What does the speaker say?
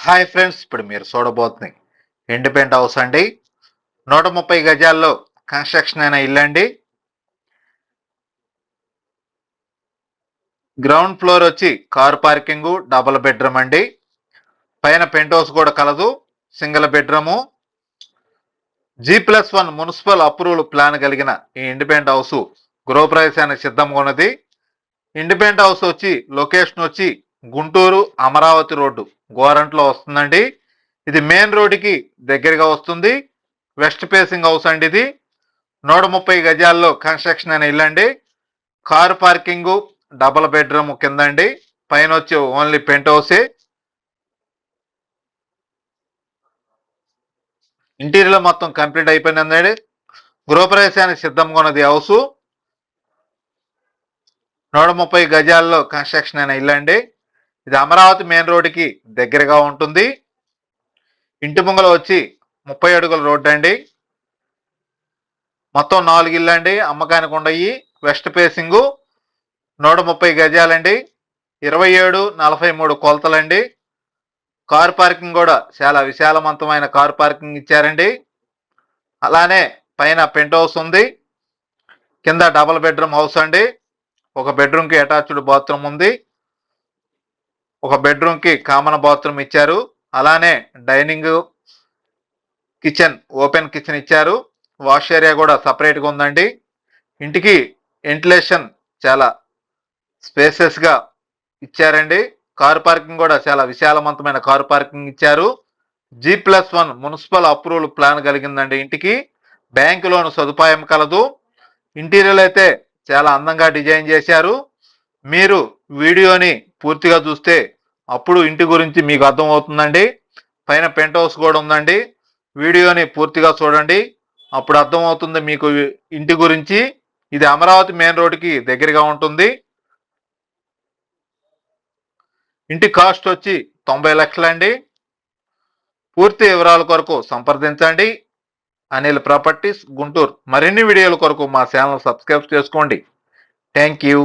Hi friends, ఇప్పుడు మీరు చూడబోతుంది independent house అండి. 130 గజాల్లో కన్స్ట్రక్షన్ అయిన ఇల్లు అండి. గ్రౌండ్ ఫ్లోర్ వచ్చి కార్ పార్కింగ్, డబుల్ బెడ్రూమ్ అండి. పైన పెంట్ హౌస్ కూడా కలదు, single bedroom. G+1 municipal approval plan కలిగిన ఈ ఇండిపెండెంట్ హౌస్ గృహప్రవేశానికి సిద్ధంగా ఉన్నది. ఇండిపెండెంట్ హౌస్ వచ్చి లొకేషన్ వచ్చి గుంటూరు అమరావతి రోడ్డు గోరంట్లో వస్తుందండి. ఇది మెయిన్ రోడ్డుకి దగ్గరగా వస్తుంది. వెస్ట్ ఫేసింగ్ హౌస్ అండి. ఇది 130 గజాల్లో కన్స్ట్రక్షన్ అయిన ఇల్లు అండి. కారు పార్కింగ్, డబుల్ బెడ్రూమ్ కింద అండి. పైన వచ్చి ఓన్లీ పెంట్ హౌసే. ఇంటీరియర్ మొత్తం కంప్లీట్ అయిపోయిందండి. గృహప్రవేశానికి సిద్ధంగా ఉన్నది హౌస్. 130 గజాల్లో కన్స్ట్రక్షన్ అయిన ఇల్లు అండి. ఇది అమరావతి మెయిన్ రోడ్డుకి దగ్గరగా ఉంటుంది. ఇంటి ముంగల వచ్చి 30 అడుగుల రోడ్డు అండి. మొత్తం 4 ఇల్లు అండి అమ్మకానికి ఉండయి. West facing 130 గజాలండి. 27-43 కొలతలండి. కార్ పార్కింగ్ కూడా చాలా విశాలవంతమైన కార్ పార్కింగ్ ఇచ్చారండి. అలానే పైన పెంట్ హౌస్ ఉంది, కింద డబుల్ బెడ్రూమ్ హౌస్ అండి. ఒక బెడ్రూమ్ కి అటాచ్డ్ బాత్రూమ్ ఉంది, ఒక బెడ్రూమ్ కి కామన్ బాత్రూమ్ ఇచ్చారు. అలానే డైనింగ్, కిచెన్, ఓపెన్ కిచెన్ ఇచ్చారు. వాష్ ఏరియా కూడా సపరేట్గా ఉందండి. ఇంటికి వెంటిలేషన్ చాలా స్పేసెస్ గా ఇచ్చారండి. కార్ పార్కింగ్ కూడా చాలా విశాలవంతమైన కార్ పార్కింగ్ ఇచ్చారు. G+1 municipal approval plan కలిగిందండి. ఇంటికి బ్యాంకు లోన్ సదుపాయం కలదు. ఇంటీరియర్ అయితే చాలా అందంగా డిజైన్ చేశారు. మీరు వీడియోని పూర్తిగా చూస్తే అప్పుడు ఇంటి గురించి మీకు అర్థం అవుతుందండి. పైన పెంట్ హౌస్ కూడా ఉందండి. వీడియోని పూర్తిగా చూడండి, అప్పుడు అర్థమవుతుంది మీకు ఇంటి గురించి. ఇది అమరావతి మెయిన్ రోడ్డుకి దగ్గరగా ఉంటుంది. ఇంటి కాస్ట్ వచ్చి 90 లక్షలండి. పూర్తి వివరాల కొరకు సంప్రదించండి అనిల్ ప్రాపర్టీస్ గుంటూరు. మరిన్ని వీడియోల కొరకు మా ఛానల్ సబ్స్క్రైబ్ చేసుకోండి. Thank you.